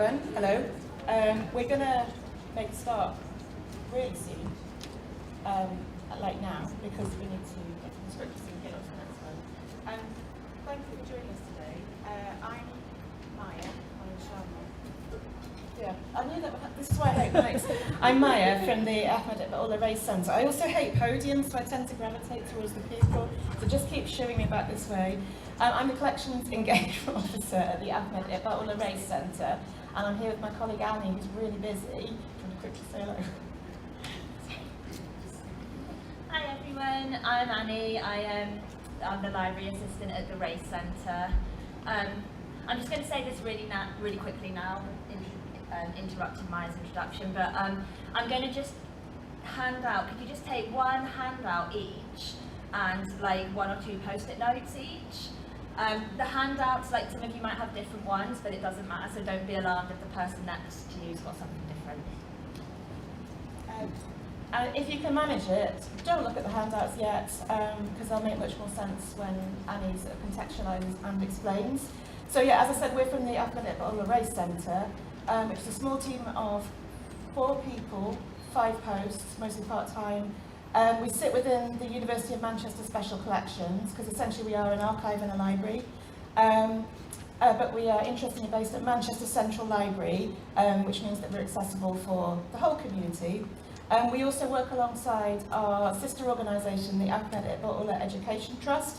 everyone. Hello. We're going to make a start really soon, like now, because we need to get to the scripts and get on to the next one. Thank you for joining us today. I'm Maya. I'm Sharma. Yeah, I knew that. This is why I hate mics. I'm Maya from the AIU RACE Centre. I also hate podiums, so I tend to gravitate towards the people. So just keep showing me back this way. I'm the Collections Engagement Officer at the AIU RACE Centre, and I'm here with my colleague Annie, who's really busy. Do you want to quickly say hello? Hi everyone, I'm Annie. I'm the library assistant at the Race Centre. I'm just going to say this really quickly now, interrupting Maya's introduction, but I'm going to just hand out, could you just take one handout each and like 1 or 2 post-it notes each? The handouts, like some of you might have different ones, but it doesn't matter, so don't be alarmed if the person next to you's got something different. If you can manage it, don't look at the handouts yet, because they'll make much more sense when Annie sort of contextualises and explains. So yeah, as I said, we're from the AIU RACE Centre, which is a small team of 4 people, 5 posts, mostly part-time. We sit within the University of Manchester Special Collections, because essentially we are an archive and a library. But we are interestingly based at Manchester Central Library, which means that we're accessible for the whole community. We also work alongside our sister organisation, the AIU Education Trust.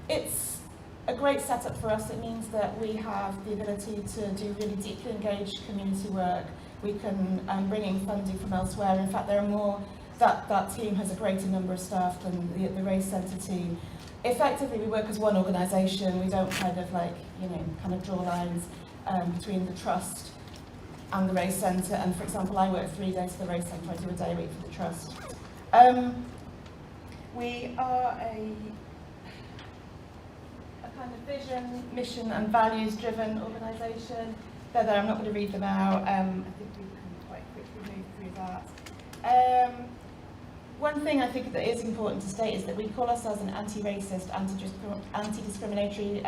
It's a great setup for us. It means that we have the ability to do really deeply engaged community work. We can bring in funding from elsewhere. In fact, there are more, that team has a greater number of staff than the Race Centre team. Effectively, we work as one organisation. We don't kind of like, kind of draw lines between the trust and the Race Centre. And for example, I work 3 days for the Race Centre. I do a day a week for the trust. We are a kind of vision, mission and values driven organisation. They're there, I'm not going to read them out. I think we can quite quickly move through that. One thing I think that is important to state is that we call ourselves an anti-racist, anti-discriminatory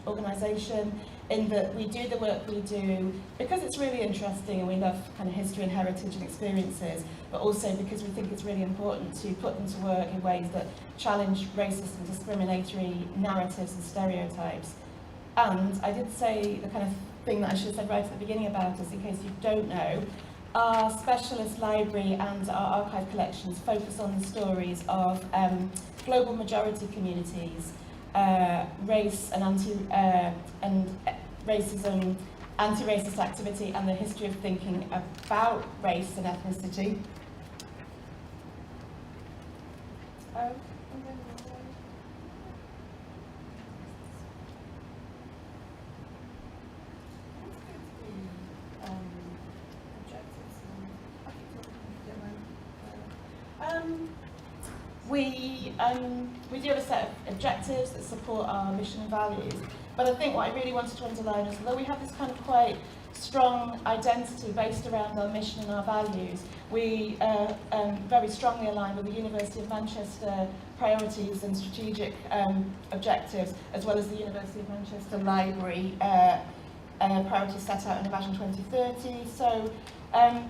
organisation, in that we do the work we do because it's really interesting and we love kind of history and heritage and experiences, but also because we think it's really important to put them to work in ways that challenge racist and discriminatory narratives and stereotypes. And I did say the kind of thing that I should have said right at the beginning about us, in case you don't know, our specialist library and our archive collections focus on the stories of global majority communities, race and racism, anti-racist activity, and the history of thinking about race and ethnicity. We do have a set of objectives that support our mission and values, but I think what I really wanted to underline is, although we have this kind of quite strong identity based around our mission and our values, we very strongly align with the University of Manchester priorities and strategic objectives, as well as the University of Manchester Library priorities set out in the Vision 2030. So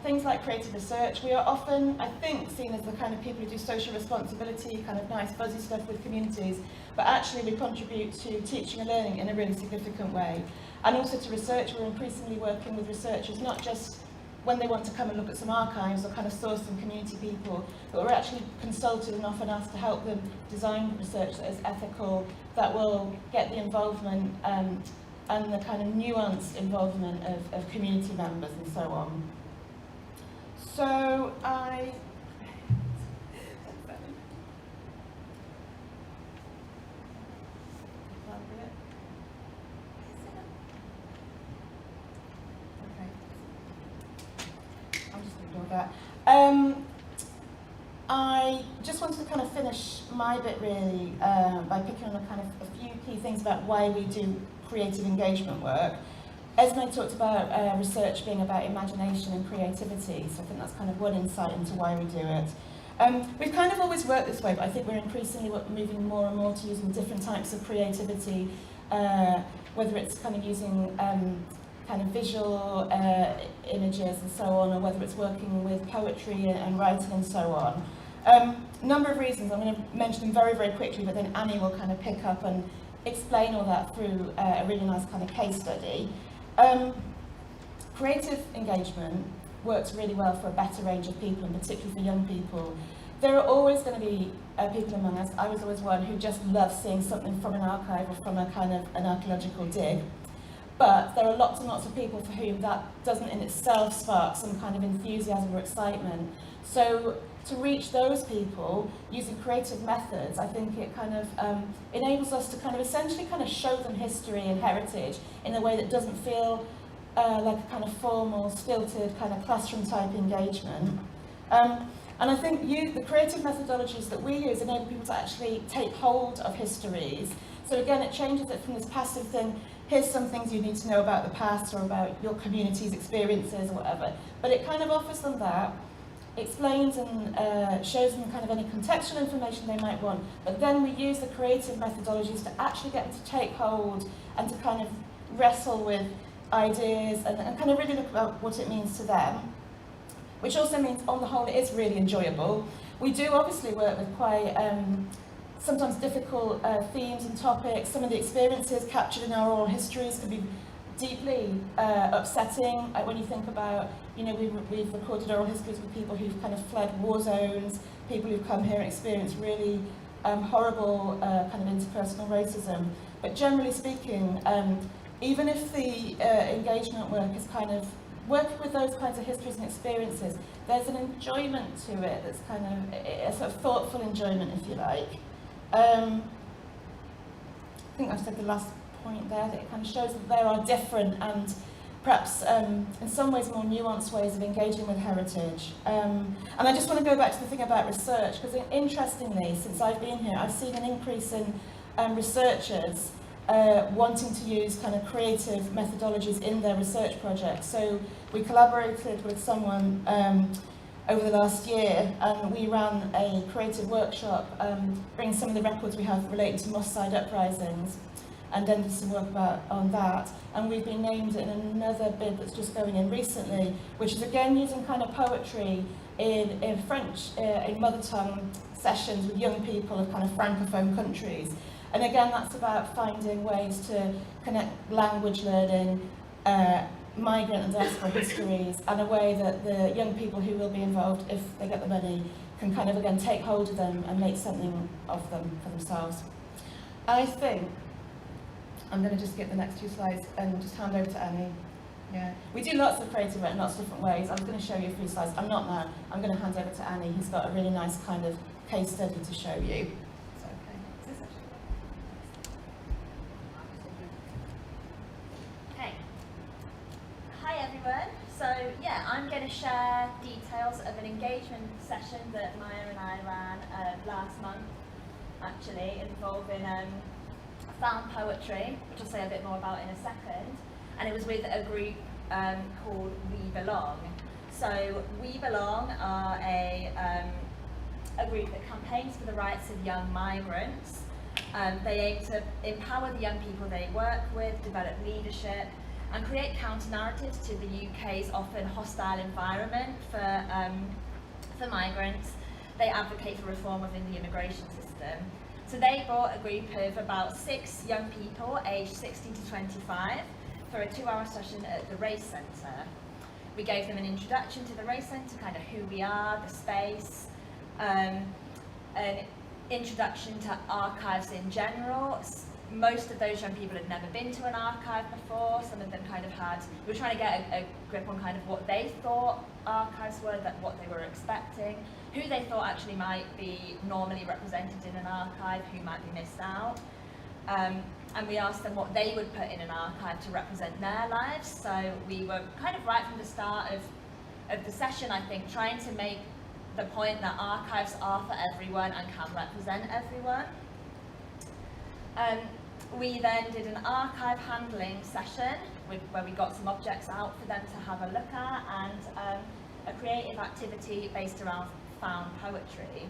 things like creative research, we are often, I think, seen as the kind of people who do social responsibility, kind of nice fuzzy stuff with communities, but actually we contribute to teaching and learning in a really significant way. And also to research, we're increasingly working with researchers, not just when they want to come and look at some archives or kind of source some community people, but we're actually consulted and often asked to help them design research that is ethical, that will get the involvement and the kind of nuanced involvement of community members and so on. So I just wanted to kind of finish my bit really by picking on a few key things about why we do creative engagement work. Esme talked about research being about imagination and creativity, so I think that's kind of one insight into why we do it. We've kind of always worked this way, but I think we're increasingly moving more and more to using different types of creativity, whether it's kind of using kind of visual images and so on, or whether it's working with poetry and writing and so on. Number of reasons, I'm going to mention them very, very quickly, but then Annie will kind of pick up and explain all that through a really nice kind of case study. Creative engagement works really well for a better range of people, and particularly for young people. There are always going to be people among us, I was always one, who just loves seeing something from an archive or from a kind of an archaeological dig. But there are lots and lots of people for whom that doesn't in itself spark some kind of enthusiasm or excitement. So to reach those people using creative methods, I think it kind of enables us to kind of essentially kind of show them history and heritage in a way that doesn't feel like a kind of formal, stilted kind of classroom type engagement. And I think the creative methodologies that we use enable people to actually take hold of histories. So again, it changes it from this passive thing, here's some things you need to know about the past or about your community's experiences or whatever. But it kind of offers them that, explains and shows them kind of any contextual information they might want. But then we use the creative methodologies to actually get them to take hold and to kind of wrestle with ideas and kind of really look about what it means to them. Which also means, on the whole, it is really enjoyable. We do obviously work with quite sometimes difficult themes and topics. Some of the experiences captured in our oral histories can be deeply upsetting. When you think about, you know, we've recorded oral histories with people who've kind of fled war zones, people who've come here and experienced really horrible kind of interpersonal racism. But generally speaking, even if the engagement work is kind of working with those kinds of histories and experiences, there's an enjoyment to it that's kind of a sort of thoughtful enjoyment, if you like. I think I've said the last point there, that it kind of shows that there are different and perhaps in some ways more nuanced ways of engaging with heritage. And I just want to go back to the thing about research, because interestingly, since I've been here, I've seen an increase in researchers wanting to use kind of creative methodologies in their research projects. So we collaborated with someone over the last year, and we ran a creative workshop, bringing some of the records we have related to Moss Side uprisings, and then did some work on that. And we've been named in another bid that's just going in recently, which is again using kind of poetry in French, in mother tongue sessions with young people of kind of francophone countries. And again, that's about finding ways to connect language learning, migrant and diaspora histories, and a way that the young people who will be involved, if they get the money, can kind of again take hold of them and make something of them for themselves. I think I'm going to just skip the next 2 slides and just hand over to Annie. Yeah, we do lots of creative work in lots of different ways. I was going to show you a few slides. I'm not now. I'm going to hand over to Annie, who's got a really nice kind of case study to show you. So yeah, I'm going to share details of an engagement session that Maya and I ran last month, actually, involving found poetry, which I'll say a bit more about in a second. And it was with a group called We Belong. So We Belong are a group that campaigns for the rights of young migrants. They aim to empower the young people they work with, develop leadership, and create counter-narratives to the UK's often hostile environment for migrants. They advocate for reform within the immigration system. So they brought a group of about 6 young people, aged 16 to 25, for a 2-hour session at the Race Centre. We gave them an introduction to the Race Centre, kind of who we are, the space, an introduction to archives in general. Most of those young people had never been to an archive before. Some of them kind of had, we were trying to get a grip on kind of what they thought archives were, what they were expecting, who they thought actually might be normally represented in an archive, who might be missed out. And we asked them what they would put in an archive to represent their lives. So we were kind of right from the start of the session, I think, trying to make the point that archives are for everyone and can represent everyone. We then did an archive handling session where we got some objects out for them to have a look at, and a creative activity based around found poetry.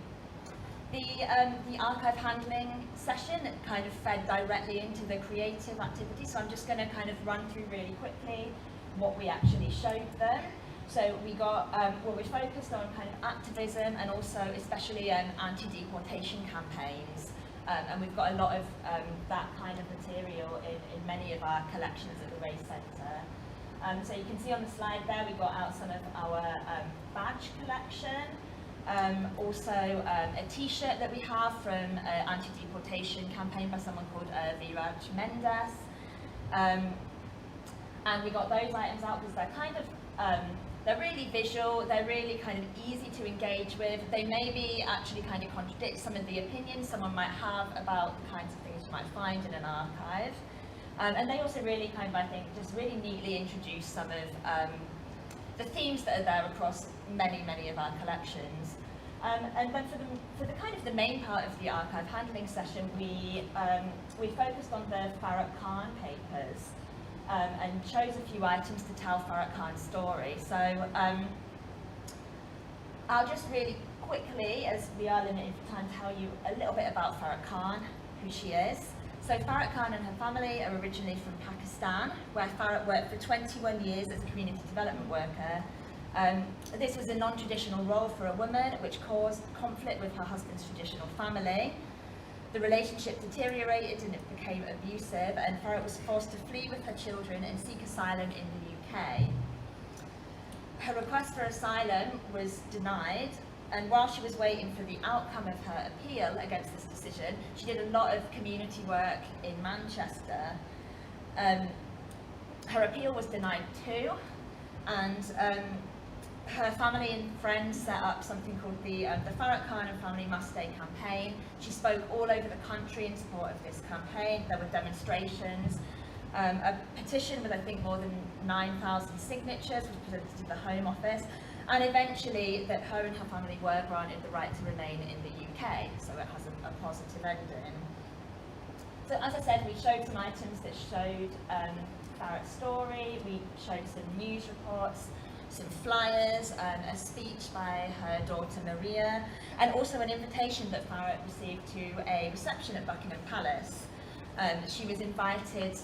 The archive handling session kind of fed directly into the creative activity, so I'm just going to kind of run through really quickly what we actually showed them. So we got, we focused on kind of activism and also especially anti-deportation campaigns. And we've got a lot of that kind of material in many of our collections at the Race Centre. So you can see on the slide there, we got out some of our badge collection. Also a t-shirt that we have from an anti-deportation campaign by someone called Viraj Mendes. And we got those items out because they're kind of, they're really visual, they're really kind of easy to engage with. They maybe actually kind of contradict some of the opinions someone might have about the kinds of things you might find in an archive. And they also really kind of, I think, just really neatly introduce some of the themes that are there across many of our collections. And then for the kind of the main part of the archive handling session, we focused on the Farrokh Khan papers. And chose a few items to tell Farrokh Khan's story. So I'll just really quickly, as we are limited for time, tell you a little bit about Farrokh Khan, who she is. So Farrokh Khan and her family are originally from Pakistan, where Farrokh worked for 21 years as a community development worker. This was a non-traditional role for a woman, which caused conflict with her husband's traditional family. The relationship deteriorated and it became abusive, and Farrokh was forced to flee with her children and seek asylum in the UK. Her request for asylum was denied, and while she was waiting for the outcome of her appeal against this decision, she did a lot of community work in Manchester. Her appeal was denied too, and her family and friends set up something called the Farrokh Khan and Family Must Stay campaign. She spoke all over the country in support of this campaign. There were demonstrations. A petition with, I think, more than 9,000 signatures was presented to the Home Office. And eventually, that her and her family were granted the right to remain in the UK. So it has a positive ending. So as I said, we showed some items that showed Farrokh's story. We showed some news reports, some flyers, a speech by her daughter Maria, and also an invitation that Farrokh received to a reception at Buckingham Palace. She was invited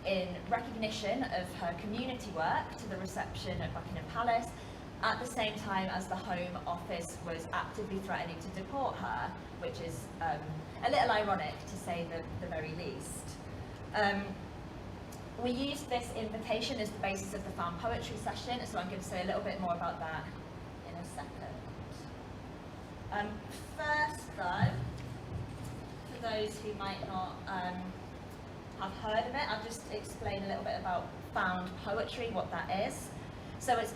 in recognition of her community work to the reception at Buckingham Palace, at the same time as the Home Office was actively threatening to deport her, which is a little ironic to say the very least. We used this invitation as the basis of the found poetry session, so I'm going to say a little bit more about that in a second. First though, for those who might not have heard of it, I'll just explain a little bit about found poetry, what that is. So it's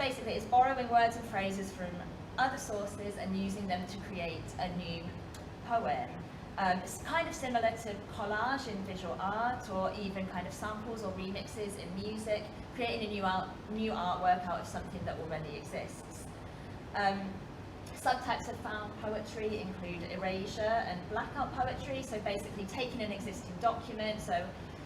borrowing words and phrases from other sources and using them to create a new poem. It's kind of similar to collage in visual art, or even kind of samples or remixes in music, creating a new artwork out of something that already exists. Subtypes of found poetry include erasure and blackout poetry, so basically taking an existing document, so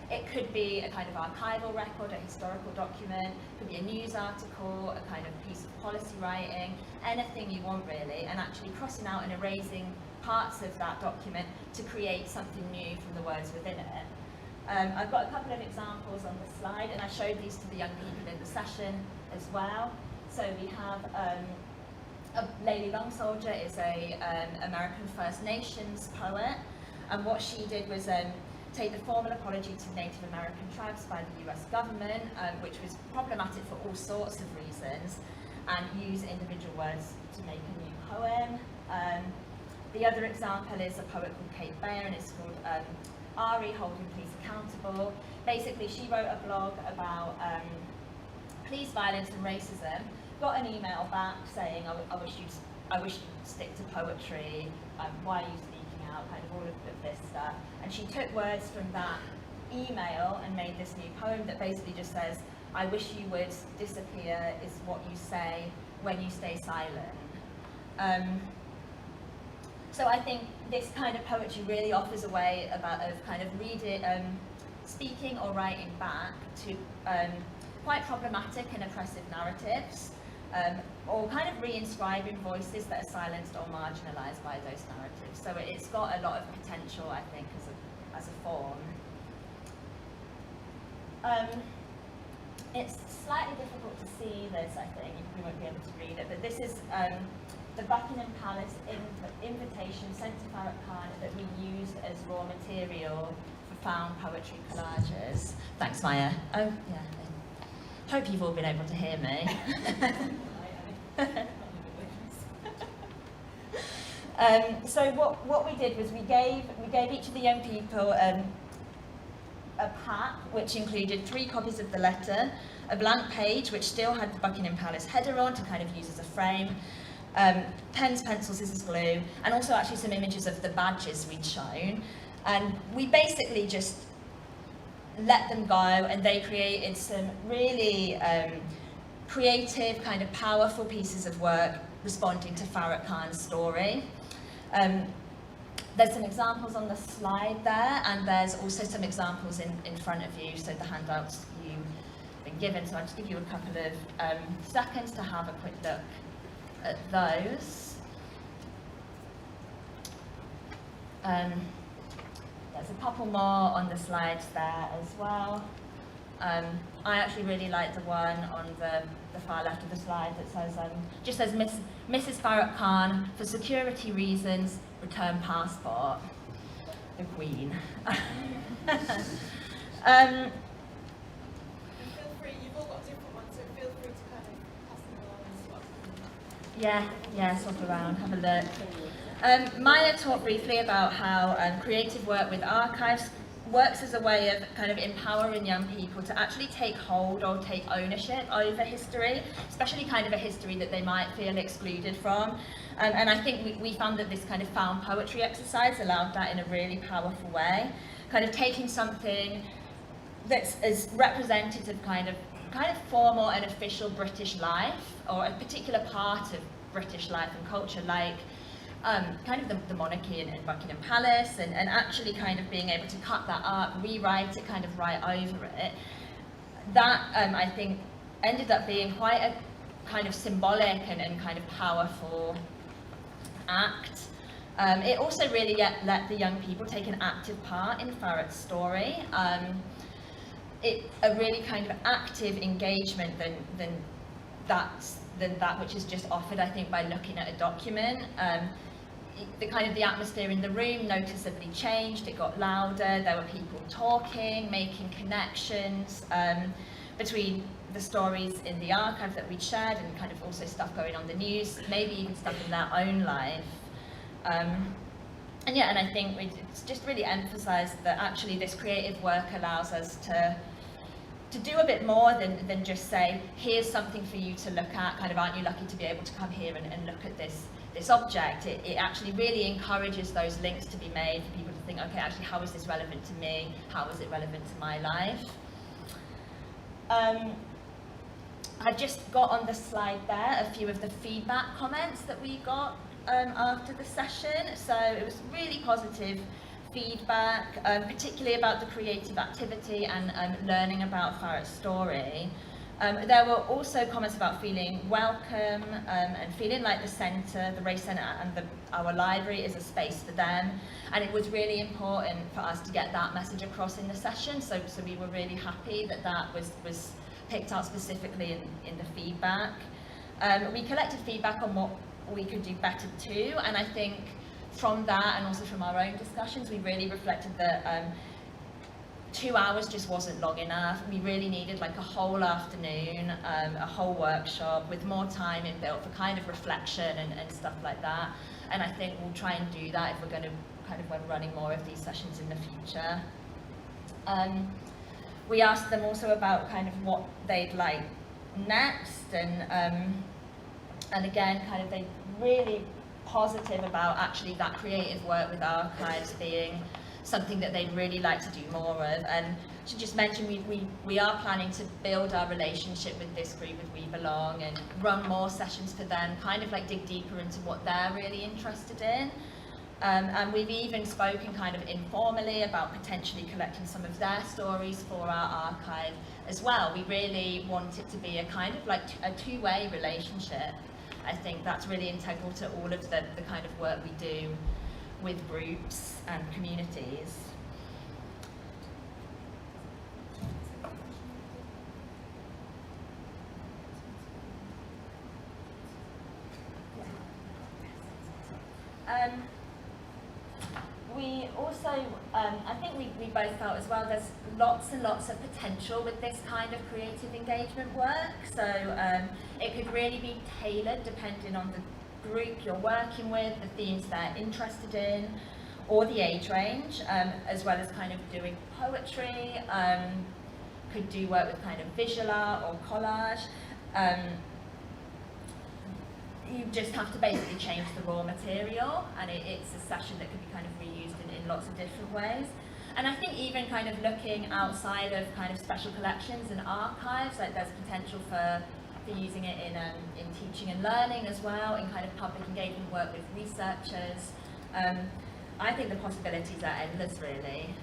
it could be a kind of archival record, a historical document, it could be a news article, a kind of piece of policy writing, anything you want really, and actually crossing out and erasing parts of that document to create something new from the words within it. I've got a couple of examples on the slide, and I showed these to the young people in the session as well. So we have Lady Longsoldier is a American First Nations poet, and what she did was take the formal apology to Native American tribes by the US government, which was problematic for all sorts of reasons, and use individual words to make a new poem. The other example is a poet called Kate Bayer, and it's called Ari Holding Police Accountable. Basically, she wrote a blog about police violence and racism, got an email back saying, I wish you'd stick to poetry, why are you speaking out, kind of all of this stuff. And she took words from that email and made this new poem that basically just says, I wish you would disappear is what you say when you stay silent. So I think this kind of poetry really offers a way of kind of speaking or writing back to quite problematic and oppressive narratives. or kind of re-inscribing voices that are silenced or marginalised by those narratives. So it's got a lot of potential, I think, as a form. It's slightly difficult to see this, I think, you won't be able to read it, but this is the Buckingham Palace invitation sent to Farrokh Khan that we used as raw material for found poetry collages. Thanks, Maya. Oh, yeah. Hope you've all been able to hear me. So what we did was we gave each of the young people a pack which included 3 copies of the letter, a blank page which still had the Buckingham Palace header on to kind of use as a frame, pens, pencils, scissors, glue, and also actually some images of the badges we'd shown. And we basically just let them go, and they created some really creative, kind of powerful pieces of work responding to Farrokh Khan's story. There's some examples on the slide there, and there's also some examples in front of you, so the handouts you've been given. So I'll just give you a couple of seconds to have a quick look at those. There's a couple more on the slides there as well. I actually really like the one on the far left of the slide that says, just says Mrs. Farrokh Khan, for security reasons, return passport. The Queen. Feel free, you've all got different ones, so feel free to kind of pass them along and swap them. Yeah, swap around, have a look. Maya talked briefly about how creative work with archives works as a way of kind of empowering young people to actually take hold or take ownership over history, especially kind of a history that they might feel excluded from. And I think we found that this kind of found poetry exercise allowed that in a really powerful way, kind of taking something that's as representative kind of formal and official British life, or a particular part of British life and culture, like kind of the monarchy and Buckingham Palace, and actually kind of being able to cut that up, rewrite it, kind of write over it. That, I think, ended up being quite a kind of symbolic and kind of powerful act. It also really let the young people take an active part in Farrokh's story. A really kind of active engagement than that which is just offered, I think, by looking at a document. The atmosphere in the room noticeably changed. It got louder. There were people talking, making connections between the stories in the archive that we'd shared and kind of also stuff going on the news, maybe even stuff in their own life. And I think it's just really emphasised that actually this creative work allows us to do a bit more than just say, here's something for you to look at, kind of, aren't you lucky to be able to come here and look at this object. It actually really encourages those links to be made for people to think, okay, actually, how is this relevant to me? How is it relevant to my life? I've just got on the slide there a few of the feedback comments that we got after the session. So it was really positive feedback, particularly about the creative activity and learning about Farrokh's story. There were also comments about feeling welcome and feeling like the centre, the Race Centre and our library is a space for them. And it was really important for us to get that message across in the session, so we were really happy that was picked out specifically in the feedback. We collected feedback on what we could do better too, and I think from that and also from our own discussions, we really reflected that 2 hours just wasn't long enough. We really needed like a whole afternoon, a whole workshop with more time inbuilt for kind of reflection and stuff like that. And I think we'll try and do that if we're going to kind of when running more of these sessions in the future. We asked them also about kind of what they'd like next, and again, kind of they really positive about actually that creative work with archives being something that they'd really like to do more of. And she just mentioned we are planning to build our relationship with this group with We Belong and run more sessions for them, kind of like dig deeper into what they're really interested in. And we've even spoken kind of informally about potentially collecting some of their stories for our archive as well. We really want it to be a kind of like a two-way relationship. I think that's really integral to all of the kind of work we do with groups and communities. We also, I think we both felt as well, there's lots and lots of potential with this kind of creative engagement work. So it could really be tailored depending on the group you're working with, the themes they're interested in, or the age range, as well as kind of doing poetry, could do work with kind of visual art or collage. You just have to basically change the raw material, and it's a session that could be kind of reused in lots of different ways. And I think even kind of looking outside of kind of special collections and archives, like there's potential for using it in teaching and learning as well, in kind of public engagement work with researchers. I think the possibilities are endless, really.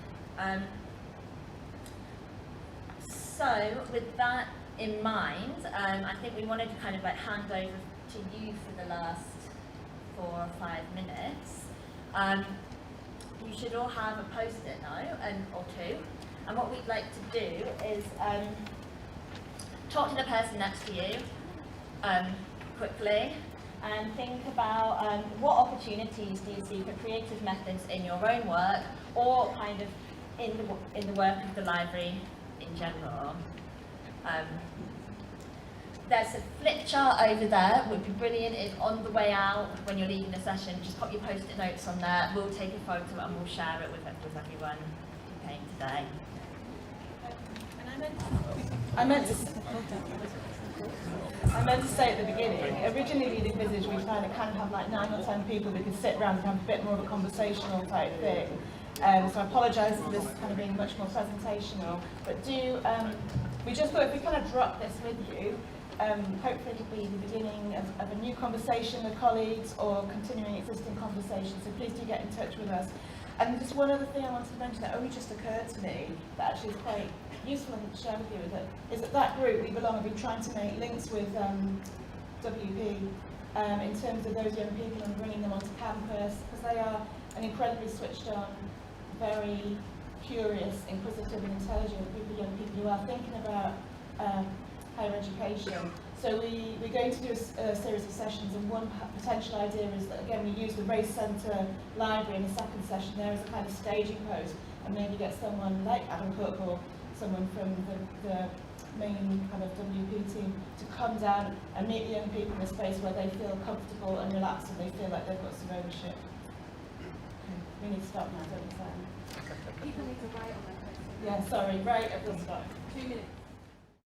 So with that in mind, I think we wanted to kind of like hand over to you for the last 4 or 5 minutes. You should all have a post-it note or two, and what we'd like to do is talk to the person next to you quickly and think about what opportunities do you see for creative methods in your own work, or kind of in the work of the library in general. There's a flip chart over there, would be brilliant if on the way out, when you're leaving the session, just pop your post-it notes on there, we'll take a photo and we'll share it with everyone who came today. I meant to say at the beginning, originally we'd envisaged we kind of have like 9 or 10 people who could sit around and have a bit more of a conversational type thing. So I apologise for this kind of being much more presentational, but we just thought if we kind of drop this with you, hopefully it'll be the beginning of a new conversation with colleagues or continuing existing conversations, so please do get in touch with us. And just one other thing I wanted to mention that only just occurred to me that actually is quite useful and to share with you is that group we belong, we've been trying to make links with WP in terms of those young people and bringing them onto campus, because they are an incredibly switched on, very curious, inquisitive and intelligent group of young people who are thinking about higher education. So we're going to do a series of sessions, and one potential idea is that, again, we use the Race Centre library in the second session there as a kind of staging post, and maybe get someone like Adam Cook or someone from the main kind of WP team to come down and meet the young people in a space where they feel comfortable and relaxed and they feel like they've got some ownership. Okay. We need to stop now, don't we, Sam? People need to write on their post-it. Yeah, sorry, right at the start. 2 minutes.